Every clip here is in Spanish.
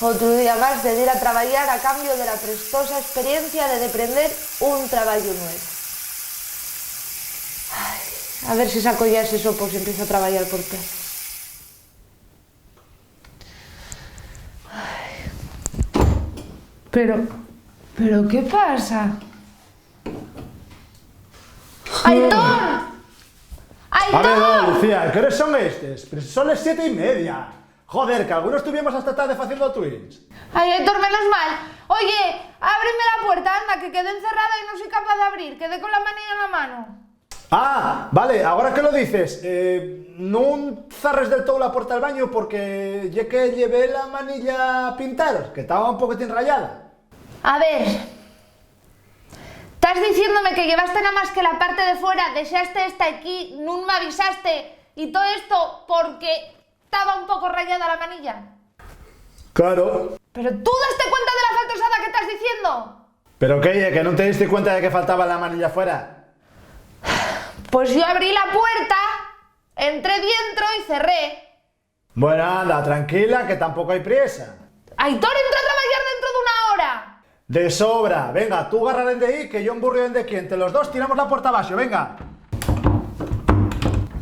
Outro día máis de ir a traballar a cambio de la prestosa experiencia de deprender un traballo nuevo. Ay, a ver se saco ya ese sopo se empiezo a traballar por pesas. Pero ¿qué pasa? ¡Aitor! ¡Aitor! A ver, Lucía, ¿qué horas son estes? Pero son las 7:30. Joder, que algunos estuvimos hasta tarde haciendo Twitch. Ay, Aitor, menos mal. Oye, ábreme la puerta, anda, que quedé encerrada y no soy capaz de abrir. Quedé con la manilla en la mano. Ah, vale, ahora que lo dices, non zarres del todo la puerta del baño porque ya que llevé la manilla a pintar, que estaba un poquitín rayada. A ver, estás diciéndome que llevaste nada más que la parte de fuera, deseaste esta aquí, no me avisaste y todo esto porque estaba un poco rayada la manilla. Claro. Pero tú daste cuenta de la faltosada que estás diciendo. ¿Pero qué? ¿Que no te diste cuenta de que faltaba la manilla fuera? Pues yo abrí la puerta, entré dentro y cerré. Bueno, anda, tranquila, que tampoco hay prisa. Aitor entró a trabajar dentro de una hora. De sobra. Venga, tú agarra de ahí, que yo emburrio de aquí. Entre los dos tiramos la puerta abajo, venga.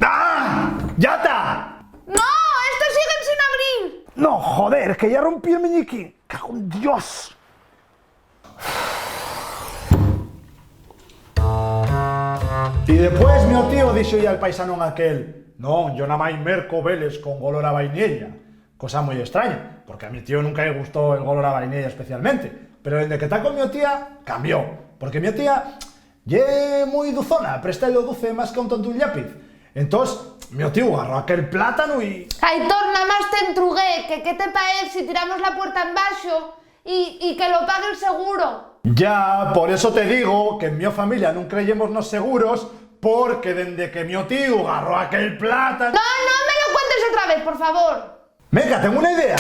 ¡Ah! ¡Ya está! ¡No! ¡Estos siguen sin abrir! No, joder, que ya rompí el meñique. ¡Cago en Dios! Y después mi tío dijo ya al paisano aquel: no, yo nada más merco veles con olor a vainilla. Cosa muy extraña, porque a mi tío nunca le gustó el olor a vainilla especialmente. Pero desde que está con mi tía, cambió. Porque mi tía ye muy dulzona, presta lo dulce más que un tonto un lápiz. Entonces, mi tío agarró aquel plátano y... Aitor, nada más te entrugué, que qué te parece si tiramos la puerta en baixo y que lo pague el seguro. Ya, por eso te digo que en mi familia no creyémonos seguros, porque desde que mi tío agarró aquel plátano... No, no me lo cuentes otra vez, por favor. Venga, tengo una idea.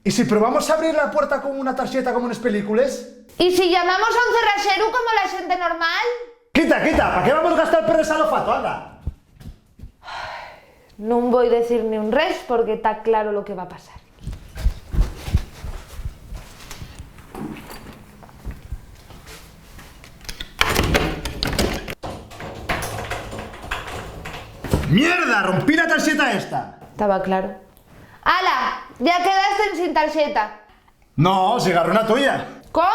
¿Y si probamos a abrir la puerta con una tarjeta como en las películas? ¿Y si llamamos a un cerrajero como la gente normal? Quita, ¿para qué vamos a gastar perres al olfato? Anda. No voy a decir ni un res porque está claro lo que va a pasar. ¡Mierda! ¡Rompí la tarjeta esta! Estaba claro. ¡Hala! Ya quedaste sin tarjeta. No, si agarró una tuya. ¿Cómo?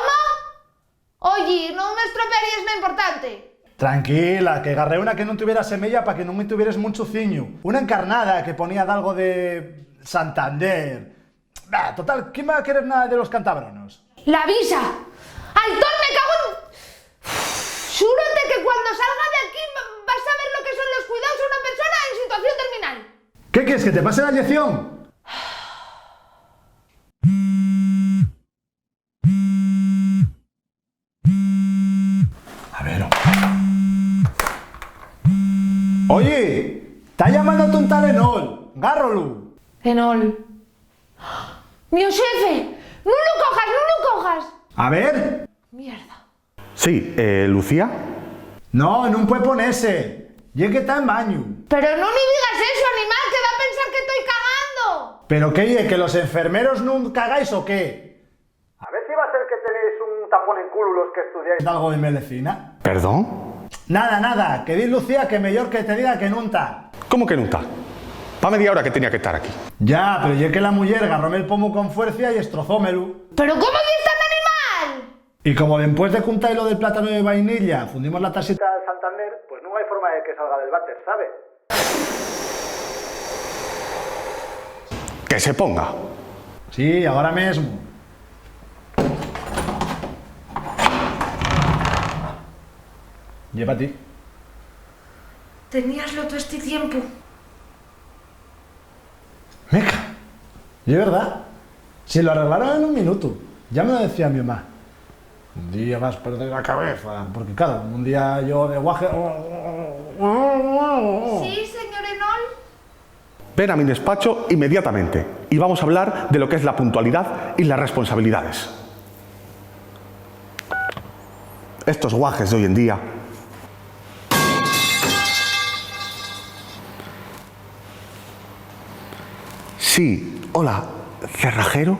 Oye, no me estropearías lo importante. Tranquila, que agarré una que no tuviera semilla para que no me tuvieras mucho ciño. Una encarnada que ponía de algo de Santander. Bah, total, ¿quién va a querer nada de los cantábranos? ¡La visa! ¡Aitor, me cago en...! Júrate que cuando salga de aquí vas a ver lo que son los cuidados a una persona en situación terminal. ¿Qué quieres, que te pase la inyección? A ver... Oye, está llamándote un tal Enol. Gárrolo. Enol. ¡Mi jefe! ¡No lo cojas! A ver. Mierda. Sí, ¿Lucía? No, no puede ponerse. Y es que está en baño. Pero no ni digas eso, animal, que va a pensar que estoy cagando. ¿Pero qué? ¿Que los enfermeros no cagáis o qué? A ver si va a ser que tenéis un tapón en culo los que estudiáis algo de medicina. ¿Perdón? Nada, que di Lucía que mejor que te diga que no está. ¿Cómo que no está? Pa media hora que tenía que estar aquí. Ya, pero ya que la mujer agarróme el pomo con fuerza y estrozómelo. ¿Pero cómo que es tan animal? Y como después de juntar lo del plátano de vainilla fundimos la tarjeta de Santander, pues no hay forma de que salga del váter, ¿sabes? Que se ponga. Sí, ahora mismo. Lleva a ti. Teníaslo todo este tiempo. Meca, y es verdad. Si lo arreglaron en un minuto. Ya me lo decía mi mamá. Un día vas a perder la cabeza. Porque claro, un día yo de guaje... Sí, señor Enol. Ven a mi despacho inmediatamente y vamos a hablar de lo que es la puntualidad y las responsabilidades. Estos guajes de hoy en día... Sí, hola, ¿cerrajero?